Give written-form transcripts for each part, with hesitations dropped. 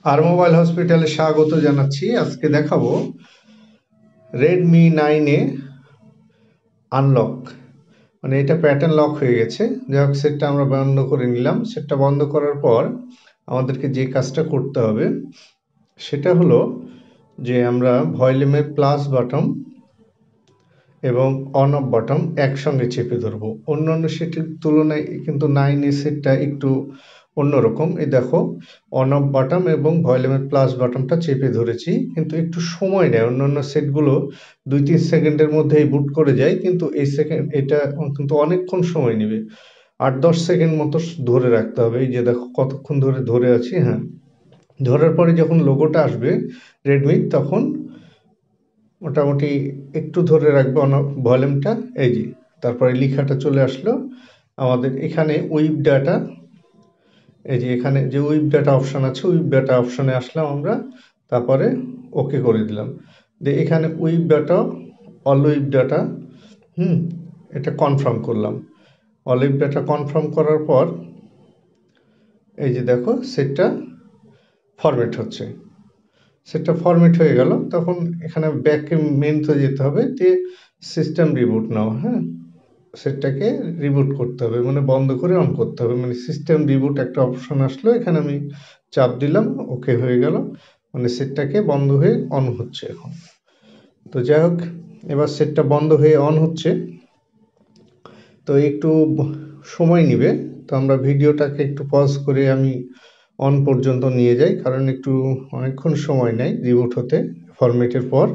আর mobile হসপিটালে স্বাগত জানাচ্ছি। আজকে দেখাবো রেডমি 9 এ আনলক, মানে এটা প্যাটার্ন লক হয়ে গেছে। যাই হোক, সেটটা আমরা বন্ধ করে নিলাম। সেটটা বন্ধ করার পর আমাদেরকে যে কাজটা করতে হবে সেটা হলো যে আমরা ভলিউমের প্লাস বাটন এবং অন অফ বাটন একসঙ্গে চেপে ধরবো। অন্যান্য সেটের তুলনায় কিন্তু 9 সেটটা একটু অন্যরকম। এই দেখো, অন অফ বাটন এবং ভলিউমের প্লাস বাটনটা চেপে ধরেছি, কিন্তু একটু সময় নেয়। অন্যান্য সেটগুলো 2-3 সেকেন্ডের মধ্যেই বুট করে যায়, কিন্তু এটা কিন্তু অনেকক্ষণ সময় নেবে। 8-10 সেকেন্ড মতো ধরে রাখতে হবে। এই যে দেখো কতক্ষণ ধরে ধরে আছি। হ্যাঁ, ধরার পরে যখন লোগোটা আসবে রেডমি, তখন মোটামুটি একটু ধরে রাখবো ভলিউমটা। এই যে তারপরে লেখাটা চলে আসলো আমাদের এখানে উইপ ডাটা। এই যে এখানে যে উইপ ডাটা অপশান আছে, উইপ ডাটা অপশানে আসলাম আমরা, তারপরে ওকে করে দিলাম। দিয়ে এখানে weep data, all weep data, এটা কনফার্ম করলাম। অল উইপ ডাটা কনফার্ম করার পর এই যে দেখো সেটটা ফরম্যাট হচ্ছে। সেটটা ফরম্যাট হয়ে গেল, তখন এখানে ব্যাকে মেনুতে যেতে হবে, দিয়ে সিস্টেম রিবুট নাও। হ্যাঁ, সেটটাকে রিবুট করতে হবে, মানে বন্ধ করে অন করতে হবে। মানে সিস্টেম রিবুট একটা অপশন আসলো, এখানে আমি চাপ দিলাম, ওকে হয়ে গেল। মানে সেটটাকে বন্ধ হয়ে অন হচ্ছে এখন। তো যাই হোক, এবার সেটটা বন্ধ হয়ে অন হচ্ছে, তো একটু সময় নেবে। তো আমরা ভিডিওটাকে একটু পজ করে আমি অন পর্যন্ত নিয়ে যাই, কারণ একটু অনেকক্ষণ সময় নেয় রিবুট হতে ফরম্যাটের পর।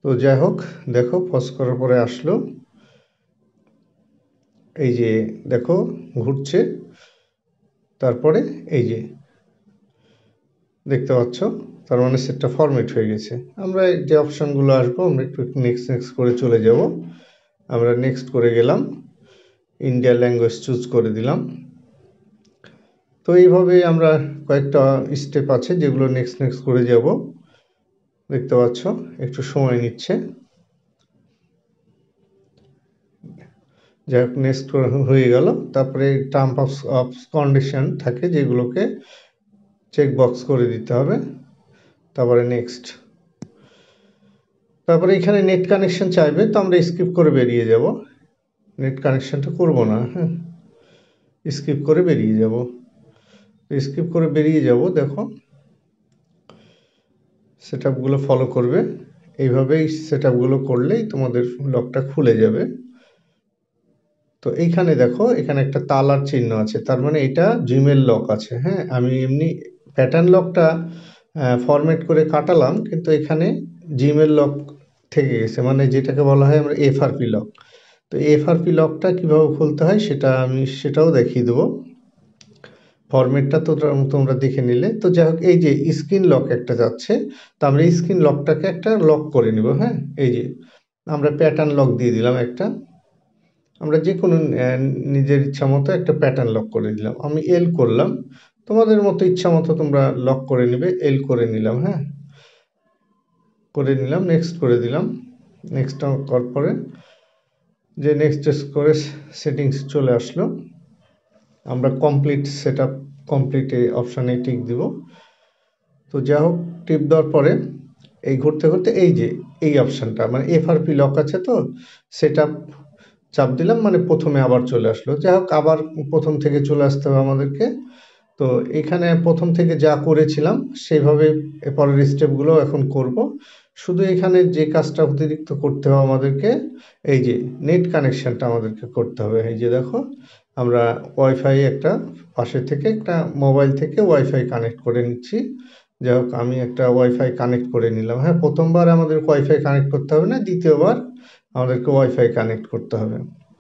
তো যাই হোক, দেখো পজ করার পরে আসলো। এই যে দেখো ঘুরছে, তারপরে এই যে দেখতে পাচ্ছ, তার মানে সেটটা ফরম্যাট হয়ে গেছে। আমরা যে অপশানগুলো আসবো আমরা একটু নেক্সট নেক্সট করে চলে যাব। আমরা নেক্সট করে গেলাম, ইন্ডিয়া ল্যাঙ্গুয়েজ চুজ করে দিলাম। তো এইভাবে আমরা কয়েকটা স্টেপ আছে যেগুলো নেক্সট নেক্সট করে যাব। দেখতে পাচ্ছ একটু সময় নিচ্ছে। যাই হোক, নেক্সট হয়ে গেল। তারপরে টার্মস অফ কন্ডিশন থাকে, যেগুলোকে চেক বক্স করে দিতে হবে। তারপরে নেক্সট। তারপরে এখানে নেট কানেকশন চাইবে, তো আমরা স্কিপ করে বেরিয়ে যাব। নেট কানেকশনটা করব না। হ্যাঁ, স্কিপ করে বেরিয়ে যাব। স্কিপ করে বেরিয়ে যাব। দেখো সেট আপগুলো ফলো করবে। এইভাবেই সেট আপগুলো করলেই তোমাদের লকটা খুলে যাবে। তো এইখানে দেখো, এখানে একটা তালার চিহ্ন আছে, তার মানে এটা জিমেল লক আছে। হ্যাঁ, আমি এমনি প্যাটার্ন লকটা ফরম্যাট করে কাটালাম, কিন্তু এখানে জিমেল লক থেকে গেছে, মানে যেটাকে বলা হয় আমরা এফআরপি লক। তো এফআরপি লকটা কীভাবে খুলতে হয় সেটাও দেখিয়ে দেবো। ফরম্যাটটা তো তোমরা দেখে নিলে। তো যাই হোক, এই যে স্ক্রিন লক একটা যাচ্ছে, তো আমরা স্ক্রিন লকটাকে একটা লক করে নিব। হ্যাঁ, এই যে আমরা প্যাটার্ন লক দিয়ে দিলাম একটা। আমরা যে কোনো নিজের ইচ্ছা মতো একটা প্যাটার্ন লক করে দিলাম। আমি এল করলাম, তোমাদের মতো ইচ্ছা মতো তোমরা লক করে নেবে। এল করে নিলাম। হ্যাঁ, করে নিলাম, নেক্সট করে দিলাম। নেক্সট করার পরে যে নেক্সট করে সেটিংস চলে আসলো। আমরা কমপ্লিট সেট আপ, কমপ্লিট এই অপশানে টিক দিব। তো যাই হোক, টিপ দেওয়ার পরে এই ঘুরতে ঘুরতে এই যে এই অপশানটা, মানে এফআরপি লক আছে, তো সেট আপ চাপ দিলাম, মানে প্রথমে আবার চলে আসলো। যাই হোক, আবার প্রথম থেকে চলে আসতে হবে আমাদেরকে। তো এখানে প্রথম থেকে যা করেছিলাম সেইভাবে পরের স্টেপগুলো এখন করব। শুধু এখানে যে কাজটা অতিরিক্ত করতে হবে আমাদেরকে, এই যে নেট কানেকশানটা আমাদেরকে করতে হবে। এই যে দেখো, আমরা ওয়াইফাই একটা পাশে থেকে একটা মোবাইল থেকে ওয়াইফাই কানেক্ট করে নিচ্ছি। যাই হোক, আমি একটা ওয়াইফাই কানেক্ট করে নিলাম। হ্যাঁ, প্রথমবার আমাদের ওয়াইফাই কানেক্ট করতে হবে না, দ্বিতীয়বার আমাদেরকে ওয়াইফাই কানেক্ট করতে হবে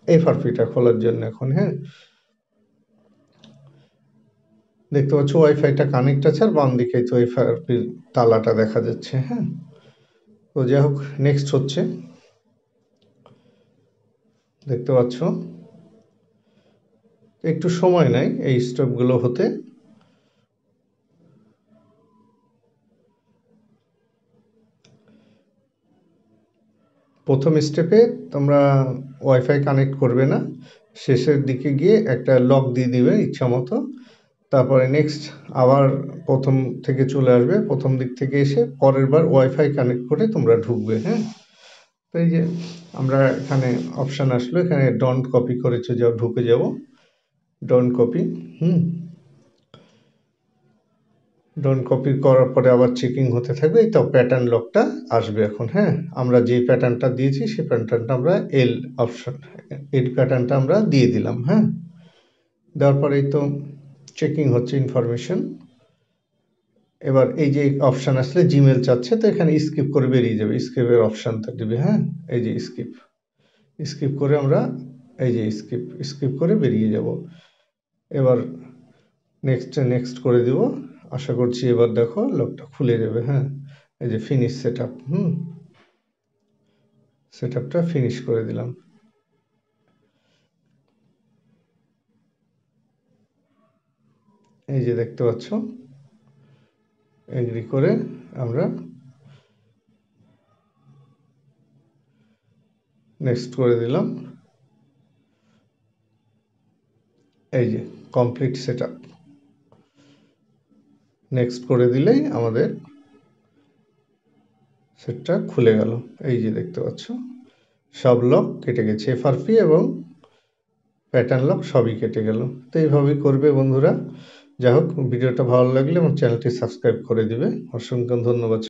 এফআরপিটা খোলার জন্য এখন। হ্যাঁ, দেখতে পাচ্ছ ওয়াইফাইটা কানেক্ট আছে, আর বাম দিকে তো এফআরপির তালাটা দেখা যাচ্ছে। হ্যাঁ, তো যাই হোক, নেক্সট হচ্ছে, দেখতে পাচ্ছ একটু সময় নেয় এই স্টেপগুলো হতে। প্রথম স্টেপে তোমরা ওয়াইফাই কানেক্ট করবে না, শেষের দিকে গিয়ে একটা লক দিয়ে দিবে ইচ্ছা মতো। তারপরে নেক্সট আবার প্রথম থেকে চলে আসবে, প্রথম দিক থেকে এসে পরের বার ওয়াইফাই কানেক্ট করে তোমরা ঢুকবে। হ্যাঁ, তো এই যে আমরা এখানে অপশান আসলো, এখানে ডন্ট কপি করেছে, যাও ঢুকে যাব, ডন্ট কপি। ডন্ট কপি করার পরে আবার চেকিং হতে থাকবে। এই তো প্যাটার্ন লকটা আসবে এখন। হ্যাঁ, আমরা যে প্যাটার্নটা দিয়েছি সেই প্যাটার্নটা আমরা এল প্যাটার্নটা আমরা দিয়ে দিলাম। হ্যাঁ, দেওয়ার পরে এই তো চেকিং হচ্ছে ইনফরমেশন। এবার এই যে অপশান আসলে জিমেল চাচ্ছে, তো এখানে স্কিপ করে বেরিয়ে যাবে, স্কিপের অপশানটা দিবে। হ্যাঁ, এই যে স্কিপ করে আমরা এই যে স্কিপ করে বেরিয়ে যাব। এবার নেক্সট করে দিব। আশা করছি এবার দেখো লকটা খুলে যাবে। হ্যাঁ, এই যে ফিনিশ সেট আপ। সেট আপটা ফিনিশ করে দিলাম। এই যে দেখতে পাচ্ছ, এগ্রি করে আমরা নেক্সট করে দিলাম। এই যে কমপ্লিট সেট আপ, নেক্সট করে দিলেই আমাদের সেটটা খুলে গেল। এই যে দেখতে পাচ্ছ সব লক কেটে গেছে, এফআরপি এবং প্যাটার্ন লক সবই কেটে গেল। তো এইভাবেই করবে বন্ধুরা। যাই হোক, ভিডিওটা ভালো লাগলে আমার চ্যানেলটি সাবস্ক্রাইব করে দিবে। অসংখ্য ধন্যবাদ।